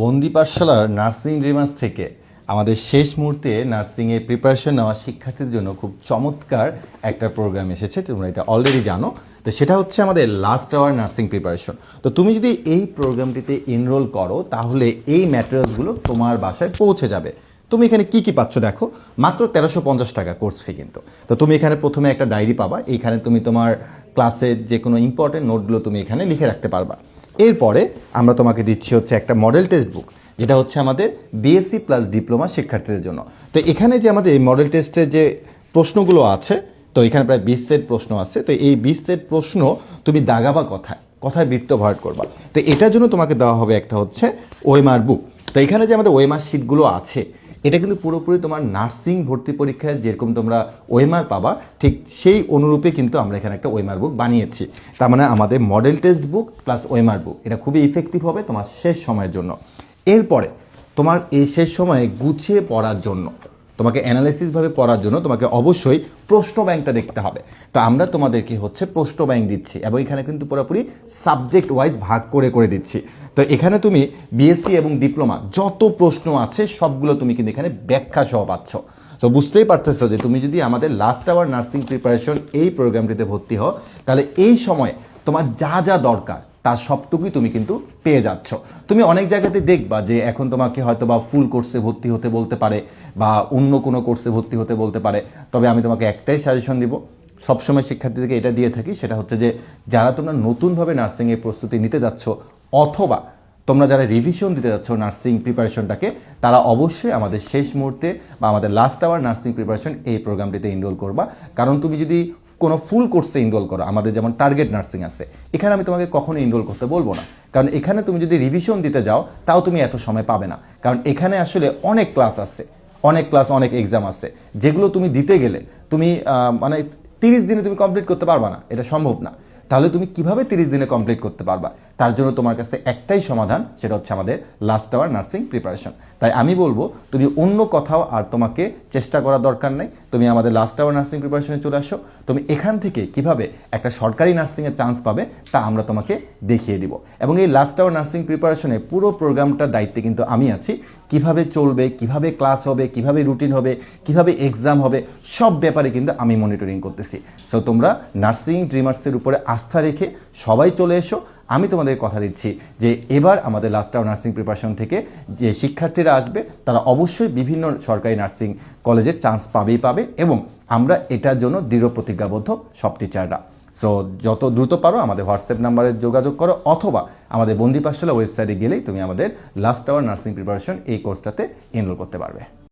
বন্দি পাঠশালার নার্সিং রিমান্স থেকে আমাদের শেষ মুহূর্তে নার্সিংয়ের প্রিপারেশন নেওয়া শিক্ষার্থীদের জন্য খুব চমৎকার একটা প্রোগ্রাম এসেছে, তোমরা এটা অলরেডি জানো। তো সেটা হচ্ছে আমাদের লাস্ট আওয়ার নার্সিং প্রিপারেশন। তো তুমি যদি এই প্রোগ্রামটিতে এনরোল করো তাহলে এই ম্যাটেরিয়ালসগুলো তোমার বাসায় পৌঁছে যাবে। তুমি এখানে কি কি পাচ্ছ দেখো, মাত্র 1350 টাকা কোর্স ফি কিন্তু। তো তুমি এখানে প্রথমে একটা ডায়েরি পাবা, এইখানে তুমি তোমার ক্লাসের যে কোনো ইম্পর্টেন্ট নোটগুলো তুমি এখানে লিখে রাখতে পারবা। এরপরে আমরা তোমাকে দিচ্ছি হচ্ছে একটা মডেল টেক্সট বুক, যেটা হচ্ছে আমাদের বিএসসি প্লাস ডিপ্লোমা শিক্ষার্থীদের জন্য। তো এখানে যে আমাদের এই মডেল টেস্টের যে প্রশ্নগুলো আছে, তো এখানে প্রায় 20 সেট প্রশ্ন আছে। তো এই 20 সেট প্রশ্ন তুমি দাগাবা কথায় কথায় বৃত্ত ভরাট করবা। তো এটার জন্য তোমাকে দেওয়া হবে একটা হচ্ছে ওএমআর বুক। তো এখানে যে আমাদের ওএমআর শিটগুলো আছে, এটা কিন্তু পুরোপুরি তোমার নার্সিং ভর্তি পরীক্ষায় যেরকম তোমরা ওএমআর পাবা, ঠিক সেই অনুরূপে কিন্তু আমরা এখানে একটা ওএমআর বুক বানিয়েছি। তার মানে আমাদের model text book plus OMR বুক, এটা খুবই ইফেক্টিভ হবে তোমার শেষ সময়ের জন্য। এরপরে তোমার এই শেষ সময়ে গুছিয়ে পড়ার জন্য, তোমাকে অ্যানালাইসিসভাবে পড়ার জন্য তোমাকে অবশ্যই প্রশ্ন ব্যাংকটা দেখতে হবে। তো আমরা তোমাদেরকে হচ্ছে প্রশ্ন ব্যাংক দিচ্ছি, এবং এখানে কিন্তু পুরোপুরি সাবজেক্ট ওয়াইজ ভাগ করে করে দিচ্ছি। তো এখানে তুমি বিএসসি এবং ডিপ্লোমা যত প্রশ্ন আছে সবগুলো তুমি কিন্তু এখানে ব্যাখ্যা সহ পাচ্ছ। তো বুঝতেই পারতেছো যে তুমি যদি আমাদের লাস্ট আওয়ার নার্সিং প্রিপারেশন এই প্রোগ্রামটিতে ভর্তি হও, তাহলে এই সময় তোমার যা যা দরকার তার সবটুকুই তুমি কিন্তু পেয়ে যাচ্ছ। তুমি অনেক জায়গাতে দেখবা যে এখন তোমাকে হয়তো বা ফুল কোর্সে ভর্তি হতে বলতে পারে, বা অন্য কোনো কোর্সে ভর্তি হতে বলতে পারে। তবে আমি তোমাকে একটাই সাজেশন দিব, সবসময় শিক্ষার্থীদেরকে এটা দিয়ে থাকি, সেটা হচ্ছে যে যারা তোমরা নতুনভাবে নার্সিংয়ের প্রস্তুতি নিতে যাচ্ছ, অথবা তোমরা যারা রিভিশন দিতে যাচ্ছ নার্সিং প্রিপারেশনটাকে, তারা অবশ্যই আমাদের শেষ মুহূর্তে বা আমাদের লাস্ট আওয়ার নার্সিং প্রিপারেশন এই প্রোগ্রামটিতে এনরোল করবা। কারণ তুমি যদি কোনো ফুল কোর্সে এনরোল করো, আমাদের যেমন টার্গেট নার্সিং আছে, এখানে আমি তোমাকে কখনো এনরোল করতে বলবো না। কারণ এখানে তুমি যদি রিভিশন দিতে যাও তাও তুমি এত সময় পাবে না। কারণ এখানে আসলে অনেক ক্লাস আছে, অনেক এক্সাম আছে, যেগুলো তুমি দিতে গেলে তুমি মানে 30 দিনে তুমি কমপ্লিট করতে পারবা না, এটা সম্ভব না। তাহলে তুমি কিভাবে 30 দিনে কমপ্লিট করতে পারবা? তার জন্য তোমার কাছে একটাই সমাধান, সেটা হচ্ছে আমাদের লাস্ট আওয়ার নার্সিং প্রিপারেশন। তাই আমি বলবো তুমি অন্য কোথাও আর তোমাকে চেষ্টা করার দরকার নেই, তুমি আমাদের লাস্ট আওয়ার নার্সিং প্রিপারেশনে চলে আসো। তুমি এখান থেকে কিভাবে একটা সরকারি নার্সিংয়ের চান্স পাবে তা আমরা তোমাকে দেখিয়ে দিব। এবং এই লাস্ট আওয়ার নার্সিং প্রিপারেশনে পুরো প্রোগ্রামটার দায়িত্বে কিন্তু আমি আছি। কিভাবে চলবে, কিভাবে ক্লাস হবে, কিভাবে রুটিন হবে, কিভাবে এক্সাম হবে, সব ব্যাপারে কিন্তু আমি মনিটরিং করতেছি। সো তোমরা নার্সিং ড্রিমার্সের উপরে আস্থা রেখে সবাই চলে এসো। আমি তোমাদের কথা দিচ্ছি যে এবার আমাদের লাস্ট আওয়ার নার্সিং প্রিপারেশন থেকে যে শিক্ষার্থীরা আসবে, তারা অবশ্যই বিভিন্ন সরকারি নার্সিং কলেজে চান্স পাবে, এবং আমরা এটার জন্য দৃঢ় প্রতিজ্ঞাবদ্ধ সব টিচাররা। সো যত দ্রুত পারো আমাদের হোয়াটসঅ্যাপ নাম্বারে যোগাযোগ করো, অথবা আমাদের বন্দি পাঠশালা ওয়েবসাইটে গেলেই তুমি আমাদের লাস্ট আওয়ার নার্সিং প্রিপারেশন এই কোর্সটাতে এনরোল করতে পারবে।